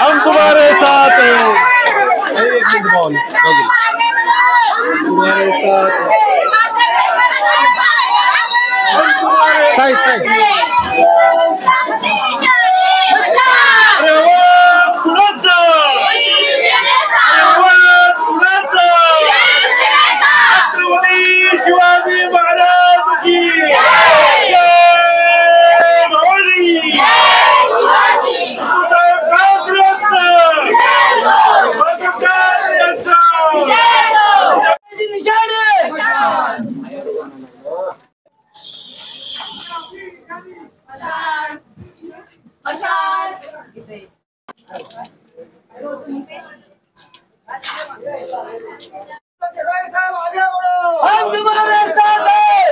हम तुम्हारे साथ हैं। तुम्हारे साथ शिवाजी महाराज की हम तुम्हारे साथ हैं।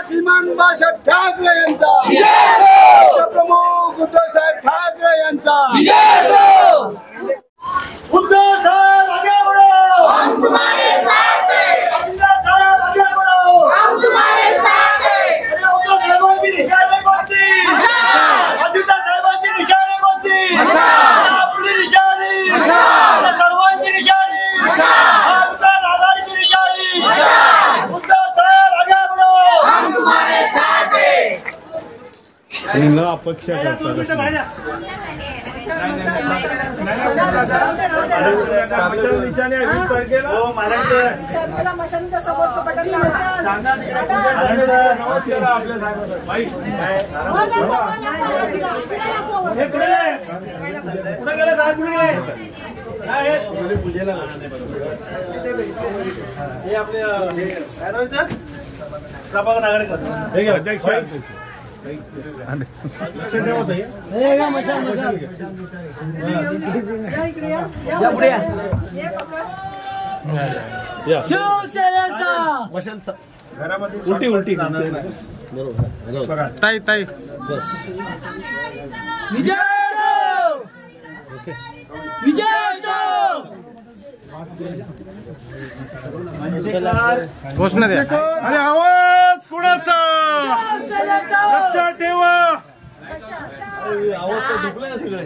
श्रीमान बाळासाहेब ठाकरे यांचा प्रमुख उद्धवसाहेब ठाकरे यांचा उद्धव साहेब आगे बढ़ो, हम तुम्हारे साथ हैं। अजित साहेब आगे बढ़ो, हम तुम्हारे साथ हैं। अरे उद्धव साहेबांची निशाणी कोणती? अजित साहेबांची निशाणी कोणती? आपली निशाणी, सर्वांची निशाणी, महाविकास आघाडीची निशाणी। उद्धव साहेब आगे बढ़ो, हम तुम्हारे साथ हैं। न अपेक्षा करता प्रभाग नागरिक अध्यक्ष उलटी उलटी बरोबर ताई ताई बस विजय घोषणा द्या। अरे आवाज कुणाचा लक्षात ठेवा। आवाज झोपलाय सगळे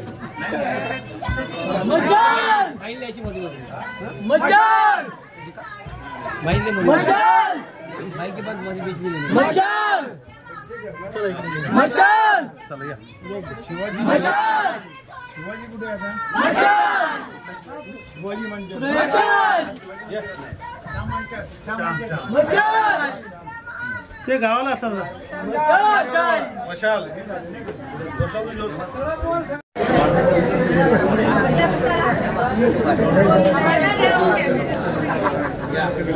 शिवाजी कुठे शिवाजी म्हणजे ते गावाला असतात मशाल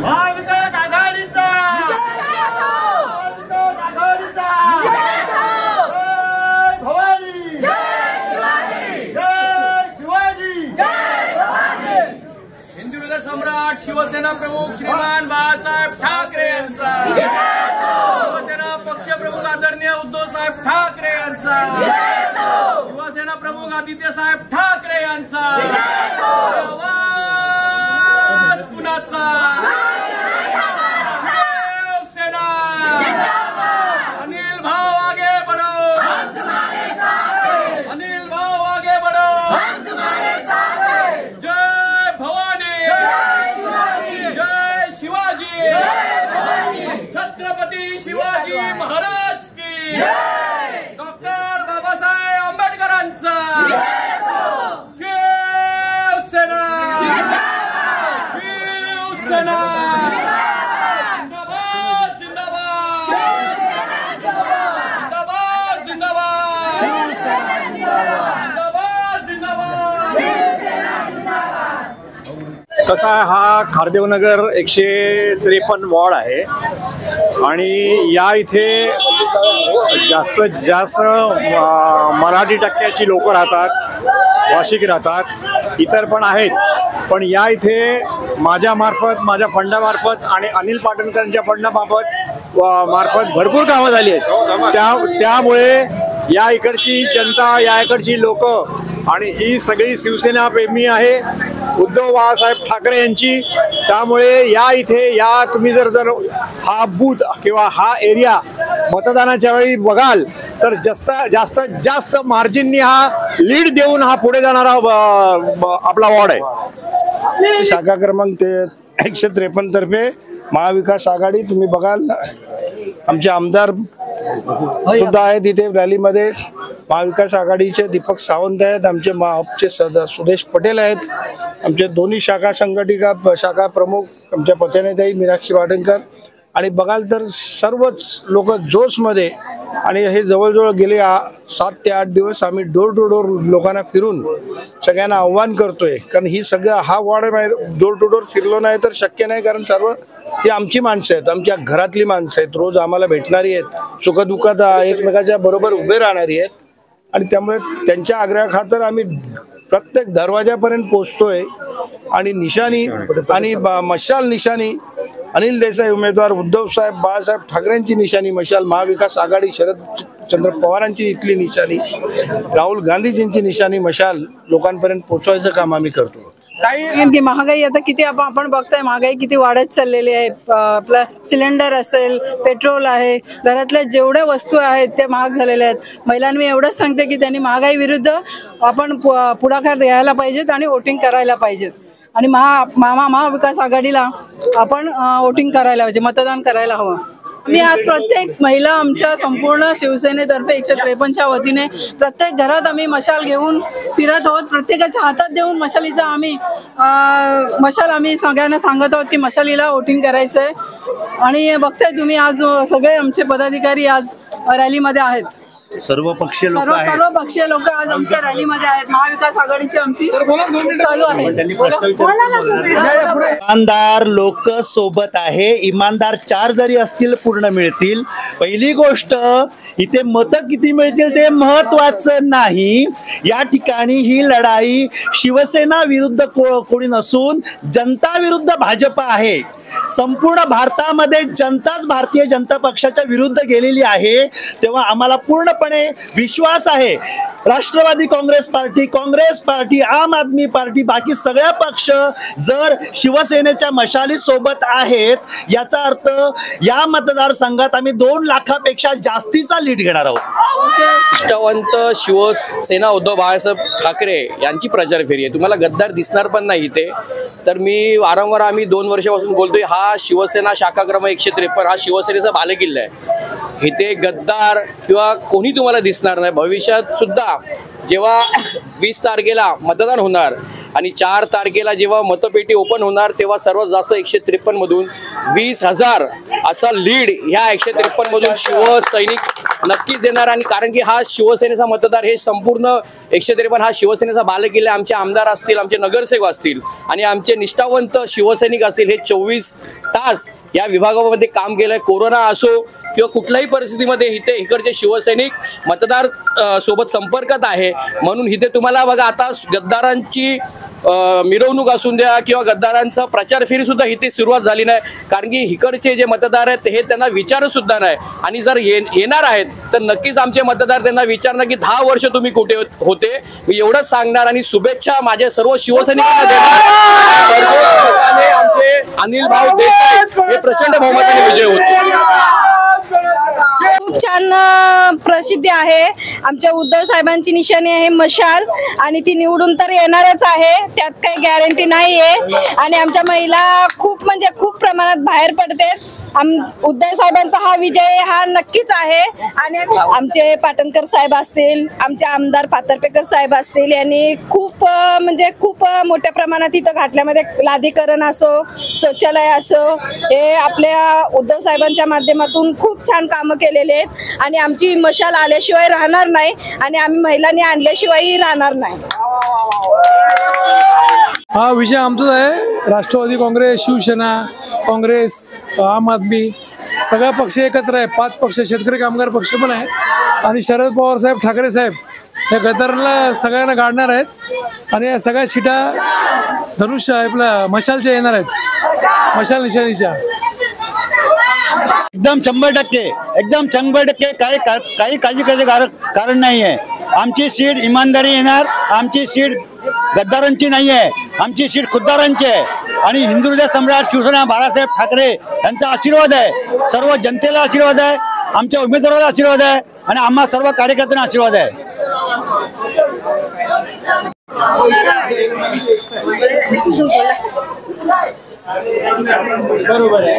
महाविकास आघाडीचा सम्राट शिवसेना प्रमुख श्रीमान बाळासाहेब ठाकरे यांचा, शिवसेना पक्ष प्रमुख आदरणीय उद्धव साहेब ठाकरे यांचा, शिवसेना प्रमुख आदित्य साहेब ठाकरे यांचा आवाज कुणाचा? शिवसेना अनिल भाऊ आगे बढ़ो, अनिल भाऊ आगे बढ़ो। जय भवानी, जय शिवाजी, छत्रपती शिवाजी महाराज की, डॉक्टर बाबासाहेब आंबेडकरांचा शिवसेना, शिवसेना जिंदाबाद, जिंदाबाद, जिंदाबाद, जिंदाबाद, कसा आहे हा खारदेवनगर 153 वॉर्ड आहे आणि या इथे जास्तीत जास्त मराठी टक्क्याची लोक राहतात, भाषिक राहतात, इतर पण आहेत, पण या इथे माझ्या फंडामार्फत आणि अनिल पाटणकरांच्या फंडामार्फत मार्फत भरपूर कामं झाली आहेत. त्यामुळे या इकडची जनता, या इकडची लोक आणि ही सगळी शिवसेना प्रेमी आहे उद्धव बाळासाहेब ठाकरे यांची. त्यामुळे या इथे या तुम्ही जर हा बूथ किंवा हा एरिया मतदानाच्या वेळी बघाल तर जास्त मार्जिननी हा लीड देऊन हा पुढे जाणारा आपला वॉर्ड आहे. शाखा क्रमांक 153 तर्फे महाविकास आघाडी तुम्ही बघाल आमचे आमदार सुद्धा आहेत इथे रॅलीमध्ये. महाविकास आघाडीचे दीपक सावंत आहेत, आमचे आपचे सुदेश पटेल आहेत, आमचे दोन्ही शाखा संघटिका शाखा प्रमुख आमच्या पथनेताई मीनाक्षी वाडणकर. आणि बघाल तर सर्वच लोक जोशमध्ये. आणि हे जवळजवळ गेले 7 ते 8 दिवस आम्ही डोर टू डोर लोकांना फिरून सगळ्यांना आव्हान करतोय. कारण ही सगळं हा वॉर्ड डोर टू डोर फिरलो नाही तर शक्य नाही. कारण सर्व ही आमची माणसं आहेत, आमच्या घरातली माणसं आहेत, रोज आम्हाला भेटणारी आहेत, सुखदुःखात एकमेकाच्या बरोबर उभे राहणारी आहेत. आणि त्यामुळे त्यांच्या आग्रहाखातर आम्ही प्रत्येक दरवाजापर्यंत पोहोचतोय. आणि निशाणी आणि मशाल निशाणी अनिल देसाई उमेदवार, उद्धव साहेब बाळासाहेब ठाकरेंची निशाणी मशाल, महाविकास आघाडी शरदचंद्र पवारांची इथली निशाणी, राहुल गांधीजींची निशाणी मशाल लोकांपर्यंत पोहोचवायचं काम आम्ही करतो. की महागाई आता किती आपण बघताय, महागाई किती वाढत चाललेली आहे. आपलं सिलेंडर असेल, पेट्रोल आहे, घरातल्या जेवढ्या वस्तू आहेत त्या महाग झालेल्या आहेत. महिलांनी मी एवढंच सांगते की त्यांनी महागाई विरुद्ध आपण पुढाकार द्यायला पाहिजेत आणि वोटिंग करायला पाहिजेत. आणि महाविकास आघाडीला आपण वोटिंग करायला पाहिजे, मतदान करायला हवं. मी आज प्रत्येक महिला आमच्या संपूर्ण शिवसेनेतर्फे 153च्या वतीने प्रत्येक घरात आम्ही मशाल घेऊन फिरत आहोत. प्रत्येकाच्या हातात देऊन मशालीचा आम्ही सगळ्यांना सांगत आहोत की मशालीला वोटिंग करायचं आहे. आणि बघताय तुम्ही आज सगळे आमचे पदाधिकारी आज रॅलीमध्ये आहेत. सर्व पक्षीय लोक आज आमच्या रॅलीमध्ये आहेत. महाविकास आघाडीची आमची चालू आहे. इमानदार लोक सोबत आहे. इमानदार 4 जरी असतील पूर्ण मिळतील. पहिली गोष्ट इथे मतं किती मिळतील ते महत्वाचं नाही. या ठिकाणी ही लढाई शिवसेना विरुद्ध कोणी नसून जनता विरुद्ध भाजप आहे. संपूर्ण भारतामध्ये जनताच भारतीय जनता पक्षाच्या विरुद्ध गेलेली आहे. तेव्हा आम्हाला पूर्णपणे विश्वास आहे राष्ट्रवादी काँग्रेस पार्टी, आम आदमी पार्टी, बाकी सगळ्या पक्ष जर शिवसेनेच्या मशाली सोबत आहेत याचा अर्थ या मतदारसंघात आम्ही 2 लाखापेक्षा जास्तीचा लीड घेणार आहोत. निष्ठावंत शिवसेना उद्धव बाळासाहेब ठाकरे यांची प्रचार फेरी आहे. तुम्हाला गद्दार दिसणार पण नाही इथे. तर मी वारंवार आम्ही 2 वर्षापासून बोलतोय हा शिवसेना शाखा क्रमांक 153 हा शिवसेनेचा बालेकिल्ला आहे. इथे गद्दार किंवा कोणी तुम्हाला दिसणार नाही. भविष्यात सुद्धा जेव्हा 20 तारखेला मतदान होणार आणि 4 तारखेला जेव्हा मतपेटी ओपन होणार तेव्हा सर्वात जास्त 153 मधून 20,000 असा लीड ह्या 153 मधून शिवसैनिक नक्कीच देणार. आणि कारण की हा शिवसेनेचा मतदार हे संपूर्ण 153 हा शिवसेनेचा बालेकिल्ला. आमचे आमदार असतील, आमचे नगरसेवक असतील आणि आमचे निष्ठावंत शिवसैनिक असतील हे 24 तास या विभागामध्ये काम केलंय. कोरोना असो किंवा कुठल्याही परिस्थितीमध्ये इकडचे शिवसैनिक मतदार सोबत संपर्कात आहे. म्हणून इथे तुम्हाला बघा आता गद्दारांची मिरवणूक असून द्या किंवा गद्दारांचा प्रचार फेरी सुद्धा इथे सुरुवात झाली नाही. कारण की इकडचे जे मतदार आहेत हे त्यांना विचारत सुद्धा नाही. आणि जर येणार आहेत तर नक्कीच आमचे मतदार त्यांना विचारणार की 10 वर्ष तुम्ही कुठे होते. मी एवढंच सांगणार आणि शुभेच्छा माझ्या सर्व शिवसैनिकांना देणार. आमचे अनिल भाऊ देसाई हे प्रचंड बहुमताने विजय होते. खूप छान प्रसिद्धी आहे. आमच्या उद्धव साहेबांची निशाणी आहे मशाल आणि ती निवडून तर येणारच आहे, त्यात काही गॅरंटी नाहीये. आणि आमच्या महिला खूप प्रमाणात बाहेर पडतात. उद्धव साहेबांचा हा विजय हा नक्कीच आहे. आणि आमचे पाटणकर साहेब असतील, आमचे आमदार पातरपेकर साहेब असतील, यांनी खूप मोठ्या प्रमाणात इथं घाटल्यामध्ये लादीकरण असो, शौचालय असो, हे आपल्या उद्धव साहेबांच्या माध्यमातून खूप छान कामं केलेले आहेत. आणि आमची मशाल आल्याशिवाय राहणार नाही आणि आम्ही महिलांनी आणल्याशिवाय राहणार नाही. हा विजय आमचाच आहे. राष्ट्रवादी काँग्रेस, शिवसेना, काँग्रेस, आम आदमी सगळा पक्ष एकत्र आहे. 5 पक्ष, शेतकरी कामगार पक्ष पण आहे. आणि शरद पवार साहेब, ठाकरे साहेब या गद्दारांना सगळ्यांना गाडणार आहेत. आणि या सगळ्या सीटा धनुष्य आपल्या मशालच्या येणार आहेत, मशाल निशाणीच्या. एकदम 100%, एकदम 100%, काही काळजी करायचं कारण नाही आहे. आमची सीट इमानदारी येणार, आमची सीट गद्दारांची नाही आहे, आमची सीट खुद्दारांची आहे. आणि हिंदू हृदय सम्राट शिवसेना बाळासाहेब ठाकरे यांचा आशीर्वाद आहे, सर्व जनतेला आशीर्वाद आहे, आमच्या उमेदवाराला आशीर्वाद आहे आणि आम्हा सर्व कार्यकर्त्यांना आशीर्वाद आहे. बरोबर आहे.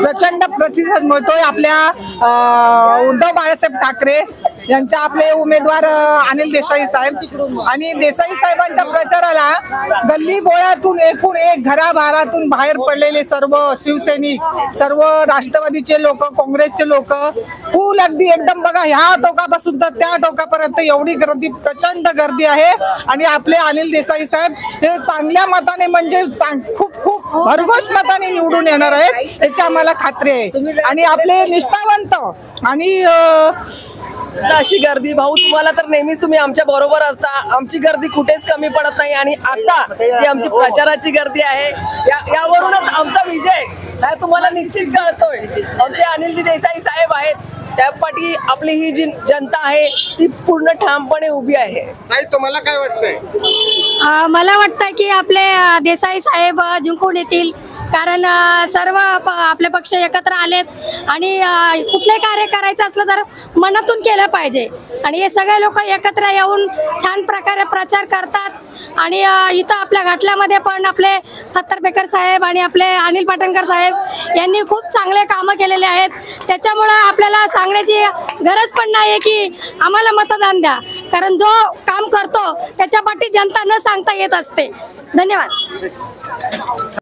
प्रचंड प्रतिसाद मिळतोय आपल्या उद्धव बाळासाहेब ठाकरे यांच्या आपले उमेदवार अनिल देसाई साहेब आणि देसाई साहेबांच्या प्रचाराला गल्ली बोळातून एकूण एक घराभारातून बाहेर पडलेले सर्व शिवसैनिक, सर्व राष्ट्रवादीचे लोक, काँग्रेसचे लोक फुल अगदी एकदम बघा ह्या टोकापासून तर त्या टोकापर्यंत एवढी गर्दी, प्रचंड गर्दी आहे. आणि आपले अनिल देसाई साहेब हे चांगल्या मताने म्हणजे खूप खूप भरघोस मताने निवडून येणार आहेत याची आम्हाला खात्री आहे. आणि आपले निष्ठावंत आणि अशी गर्दी भाऊ तुम्हाला तर नेहमीच तुम्ही आमच्या बरोबर असता, आमची गर्दी कुठेच कमी पडत नाही. आणि आता जी आमची प्रचाराची गर्दी आहे यावरूनच आमचा विजय हा तुम्हाला निश्चित कळतोय. आमचे अनिलजी देसाई साहेब आहेत, त्या पाठी आपली ही जी जनता आहे ती पूर्ण ठामपणे उभी आहे. नाही तुम्हाला काय वाटतंय? मला वाटतं की आपले देसाई साहेब जिंकून येतील, कारण सर्व आपले पक्ष एकत्र आलेत आणि कुठले कार्य करायचं असलं तर मनातून केलं पाहिजे. आणि हे सगळे लोक एकत्र येऊन छान प्रकारे प्रचार करतात. आणि इथं आपल्या घाटल्यामध्ये पण आपले फत्तरपेकर साहेब आणि आपले अनिल पाटणकर साहेब यांनी खूप चांगले कामं केलेले आहेत. त्याच्यामुळं आपल्याला सांगण्याची गरज पण नाही आहे की आम्हाला मतदान द्या, कारण जो काम करतो त्याच्या पाठी जनता न सांगता येत असते. धन्यवाद.